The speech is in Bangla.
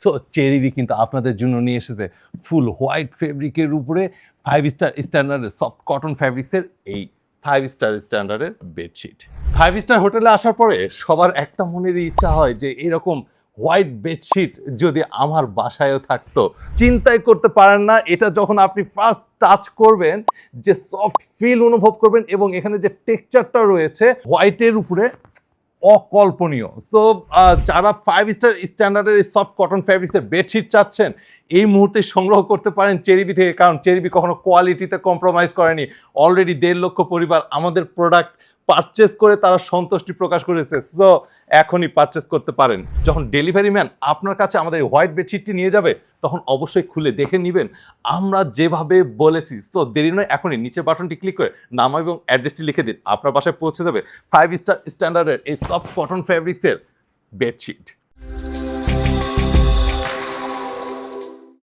সো চেরিবি কিন্তু আপনাদের জন্য নিয়ে এসেছে ফুল হোয়াইট ফেব্রিকের উপরে 5 স্টার স্ট্যান্ডার্ডের সফট কটন ফ্যাব্রিক্সের এই 5 স্টার স্ট্যান্ডার্ডের বেডশিট। 5 স্টার হোটেলে আসার পরে সবার একটা মনের ইচ্ছা হয় যে এরকম হোয়াইট বেডশিট যদি আমার বাসায়ও থাকতো। চিন্তাই করতে পারেন না, এটা যখন আপনি ফার্স্ট টাচ করবেন যে সফট ফিল অনুভব করবেন এবং এখানে যে টেক্সচারটা রয়েছে হোয়াইটের উপরে অকল্পনীয়। সো যারা 5 স্টার স্ট্যান্ডার্ডের এই সফট কটন ফ্যাব্রিক্সের বেডশিট চাচ্ছেন এই মুহূর্তে সংগ্রহ করতে পারেন চেরিবি থেকে, কারণ চেরিবি কখনো কোয়ালিটিতে কম্প্রোমাইজ করেনি। অলরেডি 1.5 লক্ষ পরিবার আমাদের প্রোডাক্ট পারচেস করে তারা সন্তুষ্টি প্রকাশ করেছে। সো এখনই পারচেস করতে পারেন। যখন ডেলিভারি ম্যান আপনার কাছে আমাদের হোয়াইট বেডশিটটি নিয়ে যাবে তখন অবশ্যই খুলে দেখে নেবেন আমরা যেভাবে বলেছি। সো দেরি নয়, এখনই নিচে বাটনটি ক্লিক করে নাম এবং অ্যাড্রেসটি লিখে দিন, আপনার বাসায় পৌঁছে যাবে 5 স্টার স্ট্যান্ডার্ডের এই সফট কটন ফ্যাব্রিক্সের বেডশিট।